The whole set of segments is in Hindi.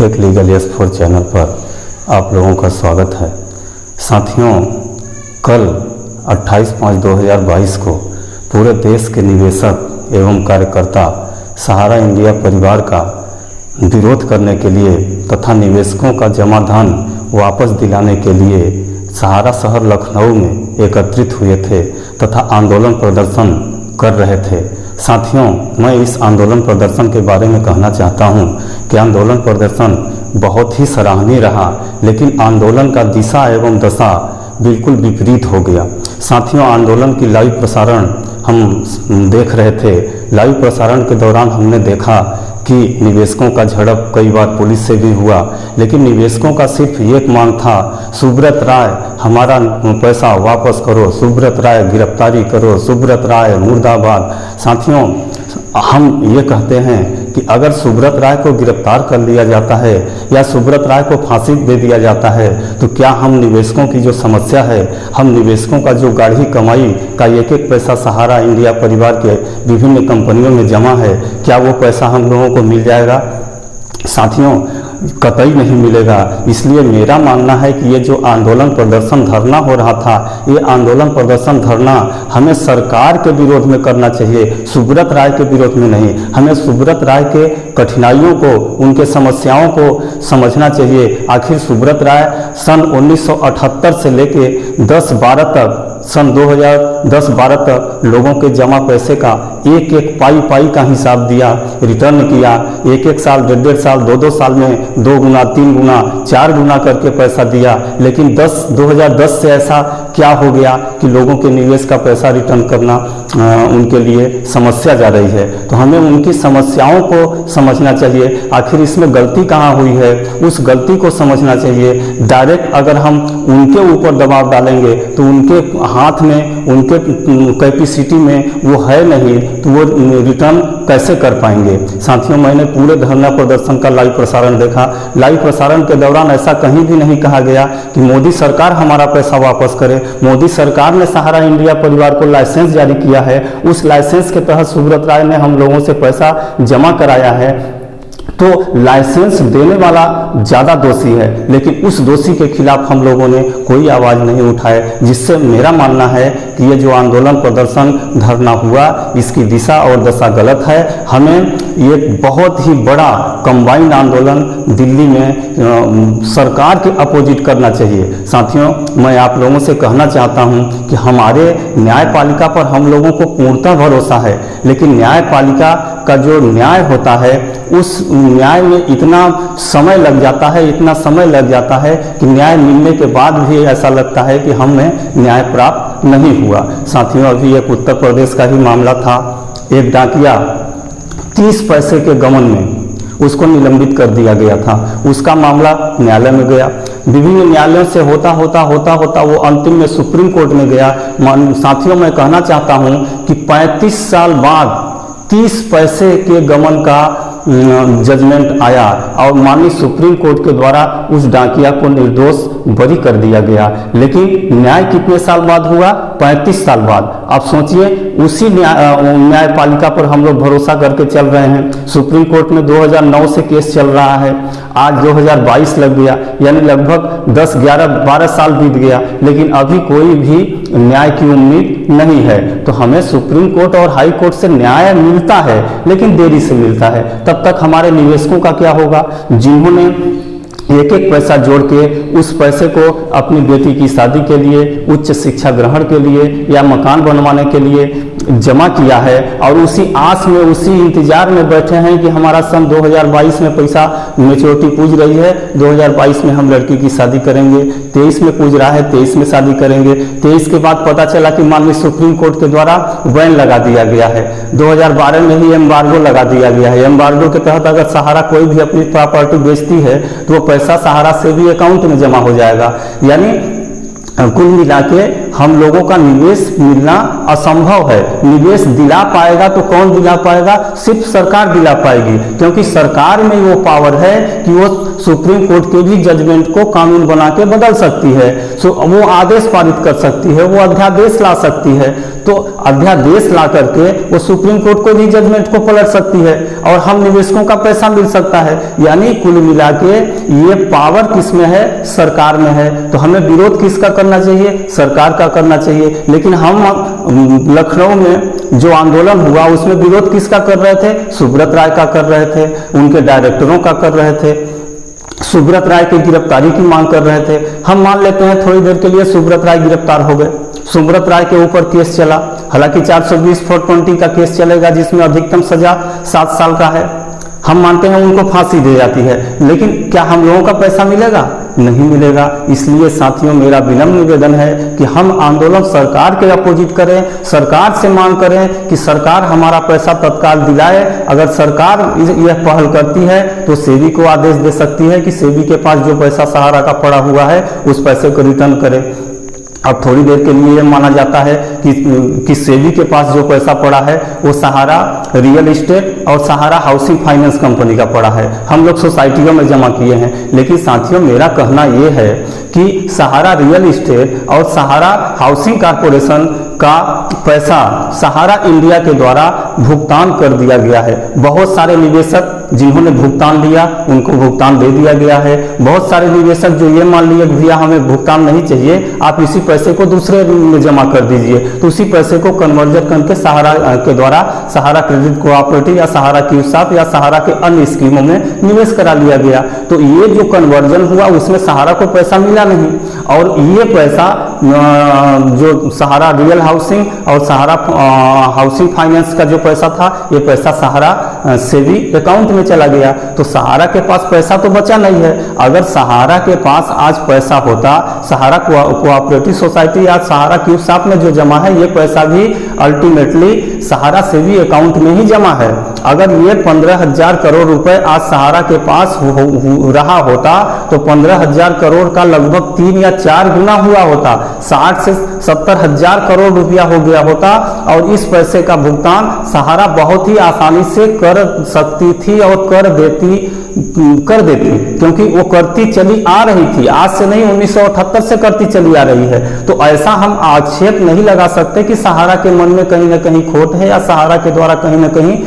टेक लीगल S4 चैनल पर आप लोगों का स्वागत है। साथियों, कल 28/5/2022 को पूरे देश के निवेशक एवं कार्यकर्ता सहारा इंडिया परिवार का विरोध करने के लिए तथा निवेशकों का जमा धन वापस दिलाने के लिए सहारा शहर लखनऊ में एकत्रित हुए थे तथा आंदोलन प्रदर्शन कर रहे थे। साथियों, मैं इस आंदोलन प्रदर्शन के बारे में कहना चाहता हूं कि आंदोलन प्रदर्शन बहुत ही सराहनीय रहा, लेकिन आंदोलन का दिशा एवं दशा बिल्कुल विपरीत हो गया। साथियों, आंदोलन की लाइव प्रसारण हम देख रहे थे। लाइव प्रसारण के दौरान हमने देखा कि निवेशकों का झड़प कई बार पुलिस से भी हुआ, लेकिन निवेशकों का सिर्फ एक मांग था, सुब्रत राय हमारा पैसा वापस करो, सुब्रत राय गिरफ्तारी करो, सुब्रत राय मुर्दाबाद। साथियों, हम ये कहते हैं कि अगर सुब्रत राय को गिरफ्तार कर लिया जाता है या सुब्रत राय को फांसी दे दिया जाता है तो क्या हम निवेशकों की जो समस्या है, हम निवेशकों का जो गाढ़ी कमाई का एक एक पैसा सहारा इंडिया परिवार के विभिन्न कंपनियों में जमा है, क्या वो पैसा हम लोगों को मिल जाएगा? साथियों, कतई नहीं मिलेगा। इसलिए मेरा मानना है कि ये जो आंदोलन प्रदर्शन धरना हो रहा था, ये आंदोलन प्रदर्शन धरना हमें सरकार के विरोध में करना चाहिए, सुब्रत राय के विरोध में नहीं। हमें सुब्रत राय के कठिनाइयों को, उनके समस्याओं को समझना चाहिए। आखिर सुब्रत राय सन 1978 से लेके 10-12 तक, सन 2010-12 तक लोगों के जमा पैसे का एक एक पाई का हिसाब दिया, रिटर्न किया। एक एक साल, 1.5 साल, 2-2 साल में 2 गुना, 3 गुना, 4 गुना करके पैसा दिया। लेकिन 2010 से ऐसा क्या हो गया कि लोगों के निवेश का पैसा रिटर्न करना उनके लिए समस्या जा रही है। तो हमें उनकी समस्याओं को समझना चाहिए। आखिर इसमें गलती कहाँ हुई है, उस गलती को समझना चाहिए। डायरेक्ट अगर हम उनके ऊपर दबाव डालेंगे तो उनके हाथ में, उनके कैपेसिटी में वो है नहीं, तो वो रिटर्न कैसे कर पाएंगे? साथियों, मैंने पूरे धरना प्रदर्शन का लाइव प्रसारण देखा। लाइव प्रसारण के दौरान ऐसा कहीं भी नहीं कहा गया कि मोदी सरकार हमारा पैसा वापस करे। मोदी सरकार ने सहारा इंडिया परिवार को लाइसेंस जारी किया है, उस लाइसेंस के तहत सुब्रत राय ने हम लोगों से पैसा जमा कराया है। तो लाइसेंस देने वाला ज़्यादा दोषी है, लेकिन उस दोषी के खिलाफ हम लोगों ने कोई आवाज़ नहीं उठाए, जिससे मेरा मानना है कि ये जो आंदोलन प्रदर्शन धरना हुआ, इसकी दिशा और दशा गलत है। हमें ये बहुत ही बड़ा कंबाइंड आंदोलन दिल्ली में सरकार के अपोजिट करना चाहिए। साथियों, मैं आप लोगों से कहना चाहता हूँ कि हमारे न्यायपालिका पर हम लोगों को पूर्णतः भरोसा है, लेकिन न्यायपालिका का जो न्याय होता है, उस न्याय में इतना समय लग जाता है, इतना समय लग जाता है कि न्याय मिलने के बाद भी ऐसा लगता है कि हमें न्याय प्राप्त नहीं हुआ। साथियों, अभी एक उत्तर प्रदेश का ही मामला था। एक डाकिया 30 पैसे के गबन में उसको निलंबित कर दिया गया था। उसका मामला न्यायालय में गया, विभिन्न न्यायालयों से होता होता वो अंतिम में सुप्रीम कोर्ट में गया। साथियों, मैं कहना चाहता हूं कि 35 साल बाद 30 पैसे के गबन का जजमेंट आया और माननीय सुप्रीम कोर्ट के द्वारा उस डाकिया को निर्दोष बरी कर दिया गया। लेकिन न्याय कितने साल बाद हुआ? 35 साल बाद। आप सोचिए, उसी न्यायपालिका पर हम लोग भरोसा करके चल रहे हैं। सुप्रीम कोर्ट में 2009 से केस चल रहा है, आज 2022 लग गया, यानी लगभग 10, 11, 12 साल बीत गया, लेकिन अभी कोई भी न्याय की उम्मीद नहीं है। तो हमें सुप्रीम कोर्ट और हाई कोर्ट से न्याय मिलता है, लेकिन देरी से मिलता है। तब तक हमारे निवेशकों का क्या होगा, जिन्होंने एक एक पैसा जोड़ के उस पैसे को अपनी बेटी की शादी के लिए, उच्च शिक्षा ग्रहण के लिए या मकान बनवाने के लिए जमा किया है, और उसी आस में, उसी इंतजार में बैठे हैं कि हमारा सन 2022 में पैसा मेच्योरिटी पूज रही है, 2022 में हम लड़की की शादी करेंगे, 23 में पूज रहा है, 23 में शादी करेंगे। 23 के बाद पता चला कि माननीय सुप्रीम कोर्ट के द्वारा बैन लगा दिया गया है। 2012 में ही एम्बार्गो लगा दिया गया है। एम्बार्गो के तहत अगर सहारा कोई भी अपनी प्रॉपर्टी बेचती है तो वो पैसा सहारा से भी अकाउंट में जमा हो जाएगा। यानी कुल मिला के हम लोगों का निवेश मिलना असंभव है। निवेश दिला पाएगा तो कौन दिला पाएगा? सिर्फ सरकार दिला पाएगी, क्योंकि सरकार में वो पावर है कि वो सुप्रीम कोर्ट के भी जजमेंट को कानून बना के बदल सकती है। वो आदेश पारित कर सकती है, वो अध्यादेश ला सकती है। तो अध्यादेश ला करके वो सुप्रीम कोर्ट को भी जजमेंट को पलट सकती है और हम निवेशकों का पैसा मिल सकता है। यानी कुल मिला के ये पावर किस में है? सरकार में है। तो हमें विरोध किसका करना चाहिए? सरकार का करना चाहिए। लेकिन हम लखनऊ में जो आंदोलन हुआ उसमें विरोध किसका कर रहे थे? सुब्रत राय का कर रहे थे, उनके डायरेक्टरों का कर रहे थे, सुब्रत राय की गिरफ्तारी की मांग कर रहे थे। हम मान लेते हैं थोड़ी देर के लिए सुब्रत राय गिरफ्तार हो गए, सुब्रत राय के ऊपर केस चला, हालांकि 420/20 का केस चलेगा जिसमें अधिकतम सजा 7 साल का है। हम मानते हैं उनको फांसी दी जाती है, लेकिन क्या हम लोगों का पैसा मिलेगा? नहीं मिलेगा। इसलिए साथियों मेरा विनम्र निवेदन है कि हम आंदोलन सरकार के अपोजिट करें, सरकार से मांग करें कि सरकार हमारा पैसा तत्काल दिलाए। अगर सरकार यह पहल करती है तो सेबी को आदेश दे सकती है कि सेबी के पास जो पैसा सहारा का पड़ा हुआ है उस पैसे को रिटर्न करे। अब थोड़ी देर के लिए यह माना जाता है कि सेबी के पास जो पैसा पड़ा है वो सहारा रियल एस्टेट और सहारा हाउसिंग फाइनेंस कंपनी का पड़ा है, हम लोग सोसाइटियों में जमा किए हैं। लेकिन साथियों मेरा कहना यह है कि सहारा रियल एस्टेट और सहारा हाउसिंग कॉर्पोरेशन का पैसा सहारा इंडिया के द्वारा भुगतान कर दिया गया है। बहुत सारे निवेशक जिन्होंने भुगतान लिया उनको भुगतान दे दिया गया है। बहुत सारे निवेशक जो ये मान लिए भैया हमें भुगतान नहीं चाहिए, आप इसी पैसे को दूसरे में जमा कर दीजिए, तो उसी पैसे को कन्वर्जन करके सहारा के द्वारा सहारा क्रेडिट कोऑपरेटिव या सहारा क्यूसाप या सहारा के अन्य स्कीमों में निवेश करा लिया गया। तो ये जो कन्वर्जन हुआ उसमें सहारा को पैसा मिला नहीं, और ये पैसा जो सहारा रियल हाउसिंग और सहारा हाउसिंग फाइनेंस का जो पैसा था ये पैसा सहारा सेबी अकाउंट में चला गया। तो सहारा के पास पैसा तो बचा नहीं है। अगर सहारा के पास आज पैसा होता, सहारा कोऑपरेटिव सोसाइटी या सहारा क्यूसाप में जो जमा है ये पैसा भी अल्टीमेटली सहारा सेबी अकाउंट में ही जमा है। अगर ये 15,000 करोड़ रुपए आज सहारा के पास रहा होता तो 15,000 करोड़ का लगभग 3 या 4 गुना हुआ होता, 60 से 70,000 करोड़ रुपया हो गया होता। और इस पैसे का भुगतान सहारा बहुत ही आसानी से कर सकती थी और कर देती, क्योंकि वो करती चली आ रही थी। आज से नहीं, 1978 से करती चली आ रही है। तो ऐसा हम आक्षेप नहीं लगा सकते कि सहारा के मन में कहीं ना कहीं खोट है या सहारा के द्वारा कहीं ना कहीं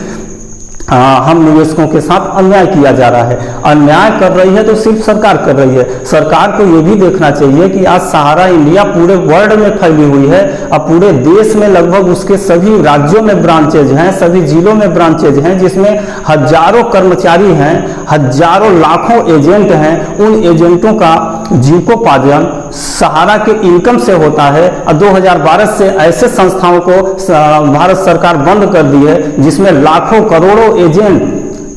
हम निवेशकों के साथ अन्याय किया जा रहा है। अन्याय कर रही है तो सिर्फ सरकार कर रही है। सरकार को यह भी देखना चाहिए कि आज सहारा इंडिया पूरे वर्ल्ड में फैली हुई है। अब पूरे देश में लगभग उसके सभी राज्यों में ब्रांचेज हैं, सभी जिलों में ब्रांचेज हैं, जिसमें हजारों कर्मचारी हैं, हजारों लाखों एजेंट हैं। उन एजेंटों का जीविकोपार्जन सहारा के इनकम से होता है। और 2012 से ऐसे संस्थाओं को भारत सरकार बंद कर दी है जिसमें लाखों करोड़ों एजेंट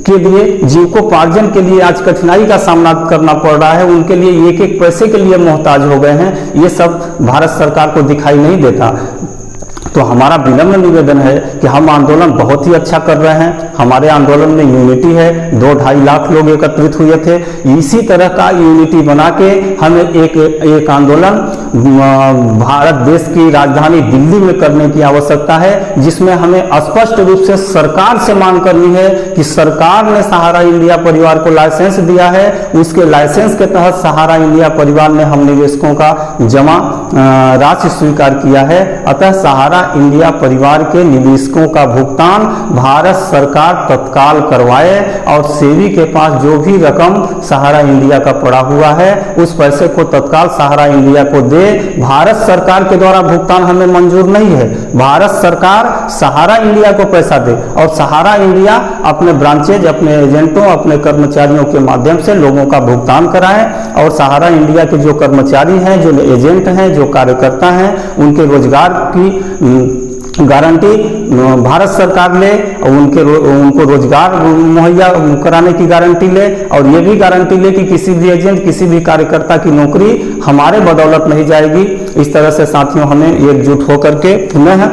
के लिए जीविकोपार्जन के लिए आज कठिनाई का सामना करना पड़ रहा है। उनके लिए एक एक पैसे के लिए मोहताज हो गए हैं। ये सब भारत सरकार को दिखाई नहीं देता। तो हमारा विनम्र निवेदन है कि हम आंदोलन बहुत ही अच्छा कर रहे हैं। हमारे आंदोलन में यूनिटी है। 2-2.5 लाख लोग एकत्रित हुए थे। इसी तरह का यूनिटी बना के हमें एक आंदोलन भारत देश की राजधानी दिल्ली में करने की आवश्यकता है, जिसमें हमें स्पष्ट रूप से सरकार से मांग करनी है कि सरकार ने सहारा इंडिया परिवार को लाइसेंस दिया है, उसके लाइसेंस के तहत सहारा इंडिया परिवार ने हम निवेशकों का जमा राशि स्वीकार किया है। अतः सहारा इंडिया परिवार के निवेशकों का भुगतान भारत सरकार तत्काल करवाए और सेबी के पास जो भी रकम सहारा इंडिया का पड़ा हुआ है उस पैसे को तत्काल सहारा इंडिया को दे। भारत सरकार के द्वारा भुगतान हमें मंजूर नहीं है। भारत सरकार सहारा इंडिया को पैसा दे और सहारा इंडिया अपने ब्रांचेज, अपने एजेंटों, अपने कर्मचारियों के माध्यम से लोगों का भुगतान कराए। और सहारा इंडिया के जो कर्मचारी हैं, जो एजेंट हैं, जो कार्यकर्ता हैं, उनके रोजगार की गारंटी भारत सरकार ले और उनको रोजगार मुहैया कराने की गारंटी ले, और ये भी गारंटी ले कि किसी भी एजेंट, किसी भी कार्यकर्ता की नौकरी हमारे बदौलत नहीं जाएगी। इस तरह से साथियों हमें एकजुट होकर के पुनः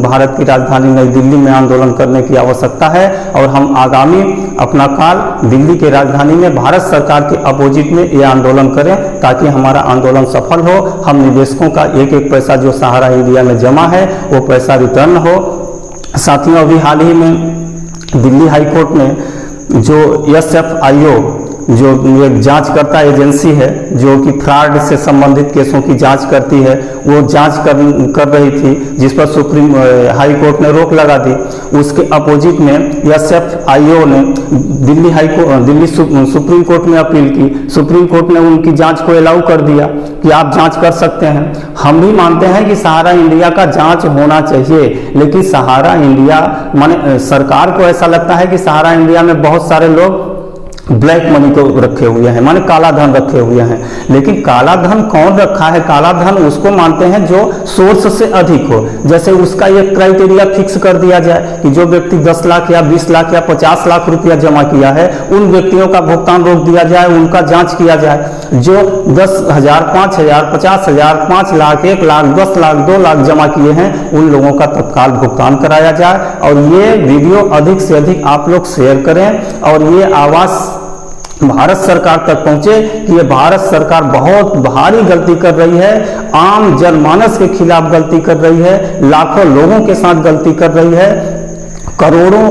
भारत की राजधानी नई दिल्ली में आंदोलन करने की आवश्यकता है, और हम आगामी अपना काल दिल्ली के राजधानी में भारत सरकार के अपोजिट में ये आंदोलन करें, ताकि हमारा आंदोलन सफल हो, हम निवेशकों का एक एक पैसा जो सहारा इंडिया में जमा है वो पैसा रिटर्न हो। साथियों अभी हाल ही में दिल्ली हाई कोर्ट में जो SFIO जो एक जांचकर्ता एजेंसी है जो कि फ्रॉड से संबंधित केसों की जांच करती है, वो जांच कर रही थी, जिस पर सुप्रीम हाई कोर्ट ने रोक लगा दी। उसके अपोजिट में SFIO ने दिल्ली सुप्रीम कोर्ट में अपील की। सुप्रीम कोर्ट ने उनकी जांच को अलाउ कर दिया कि आप जांच कर सकते हैं। हम भी मानते हैं कि सहारा इंडिया का जांच होना चाहिए, लेकिन सहारा इंडिया माने सरकार को ऐसा लगता है कि सहारा इंडिया में बहुत सारे लोग ब्लैक मनी को रखे हुए हैं, माने काला धन रखे हुए हैं। लेकिन काला धन कौन रखा है? काला धन उसको मानते हैं जो सोर्स से अधिक हो। जैसे उसका एक क्राइटेरिया फिक्स कर दिया जाए कि जो व्यक्ति 10 लाख या 20 लाख या 50 लाख रुपया जमा किया है, उन व्यक्तियों का भुगतान रोक दिया जाए, उनका जांच किया जाए। जो 10,000, 5,000, 50,000, 5 लाख, 1 लाख, 10 लाख, 2 लाख जमा किए हैं, उन लोगों का तत्काल भुगतान कराया जाए। और ये वीडियो अधिक से अधिक आप लोग शेयर करें, और ये आवाज भारत सरकार तक पहुंचे कि ये भारत सरकार बहुत भारी गलती कर रही है, आम जनमानस के खिलाफ गलती कर रही है, लाखों लोगों के साथ गलती कर रही है, करोड़ों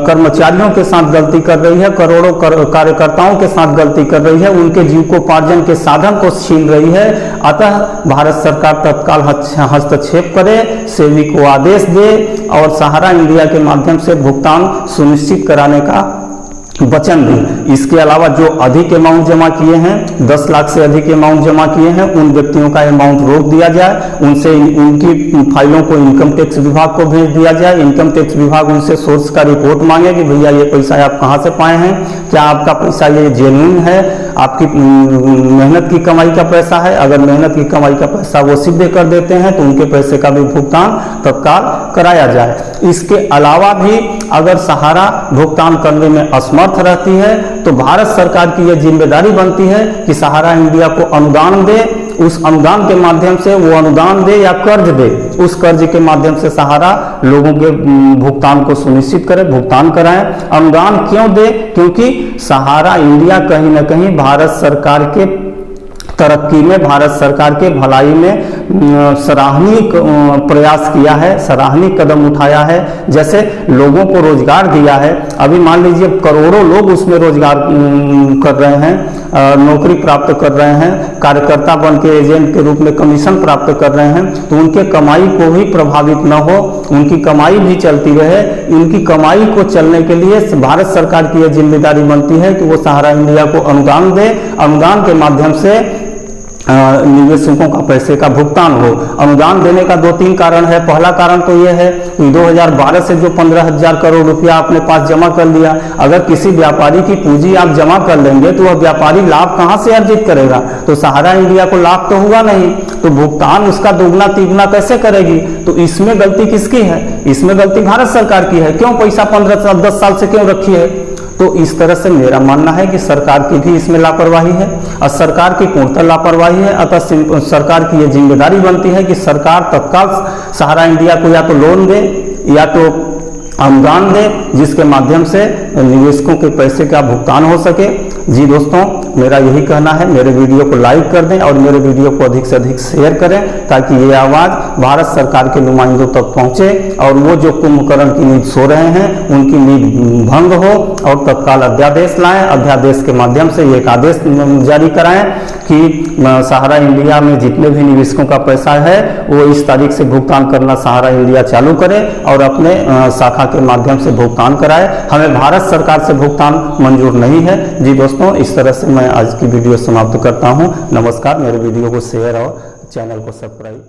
कर्मचारियों के साथ गलती कर रही है, करोड़ों कार्यकर्ताओं के साथ गलती कर रही है, उनके जीविकोपार्जन के साधन को छीन रही है। अतः भारत सरकार तत्काल हस्तक्षेप करे, सेबी को आदेश दे और सहारा इंडिया के माध्यम से भुगतान सुनिश्चित कराने का वचन दी। इसके अलावा जो अधिक अमाउंट जमा किए हैं, 10 लाख से अधिक अमाउंट जमा किए हैं, उन व्यक्तियों का अमाउंट रोक दिया जाए, उनसे उनकी फाइलों को इनकम टैक्स विभाग को भेज दिया जाए। इनकम टैक्स विभाग उनसे सोर्स का रिपोर्ट मांगे कि भैया ये पैसा आप कहाँ से पाए हैं, क्या आपका पैसा ये जेन्युइन है, आपकी मेहनत की कमाई का पैसा है। अगर मेहनत की कमाई का पैसा वो सिद्ध कर देते हैं तो उनके पैसे का भी भुगतान तत्काल कराया जाए। इसके अलावा भी अगर सहारा भुगतान करने में असमर्थ रहती है तो भारत सरकार की यह जिम्मेदारी बनती है कि सहारा इंडिया को अनुदान दे, उस अनुदान के माध्यम से वो अनुदान दे या कर्ज दे, उस कर्ज के माध्यम से सहारा लोगों के भुगतान को सुनिश्चित करे, भुगतान कराएं। अनुदान क्यों दे? क्योंकि सहारा इंडिया कहीं ना कहीं भारत सरकार के तरक्की में, भारत सरकार के भलाई में सराहनीय प्रयास किया है, सराहनीय कदम उठाया है। जैसे लोगों को रोजगार दिया है, अभी मान लीजिए करोड़ों लोग उसमें रोजगार कर रहे हैं, नौकरी प्राप्त कर रहे हैं, कार्यकर्ता बन के एजेंट के रूप में कमीशन प्राप्त कर रहे हैं, तो उनके कमाई को भी प्रभावित न हो, उनकी कमाई भी चलती रहे। उनकी कमाई को चलने के लिए भारत सरकार की यह जिम्मेदारी बनती है कि वो सहारा इंडिया को अनुदान दे, अनुदान के माध्यम से निवेशकों का पैसे का भुगतान हो। अनुदान देने का 2-3 कारण है। पहला कारण तो यह है कि 2012 से जो 15,000 करोड़ रुपया अपने पास जमा कर लिया, अगर किसी व्यापारी की पूंजी आप जमा कर लेंगे तो वह व्यापारी लाभ कहां से अर्जित करेगा? तो सहारा इंडिया को लाभ तो हुआ नहीं, तो भुगतान उसका दोगुना तिगुना कैसे करेगी? तो इसमें गलती किसकी है? इसमें गलती भारत सरकार की है। क्यों पैसा 15-10 साल से क्यों रखी है? तो इस तरह से मेरा मानना है कि सरकार की भी इसमें लापरवाही है और सरकार की पूर्णतः लापरवाही है। अतः सरकार की यह जिम्मेदारी बनती है कि सरकार तत्काल सहारा इंडिया को या तो लोन दे या तो अनुदान दे, जिसके माध्यम से निवेशकों के पैसे का भुगतान हो सके। जी दोस्तों, मेरा यही कहना है। मेरे वीडियो को लाइक कर दें और मेरे वीडियो को अधिक से अधिक शेयर करें, ताकि ये आवाज़ भारत सरकार के नुमाइंदों तक पहुंचे और वो जो कुंभकर्ण की नींद सो रहे हैं उनकी नींद भंग हो और तत्काल अध्यादेश लाएं। अध्यादेश के माध्यम से एक आदेश जारी कराएं कि सहारा इंडिया में जितने भी निवेशकों का पैसा है वो इस तारीख से भुगतान करना सहारा इंडिया चालू करे और अपने शाखा के माध्यम से भुगतान कराए। हमें भारत सरकार से भुगतान मंजूर नहीं है। जी दोस्तों, इस तरह से मैं आज की वीडियो समाप्त करता हूं। नमस्कार। मेरे वीडियो को शेयर और चैनल को सब्सक्राइब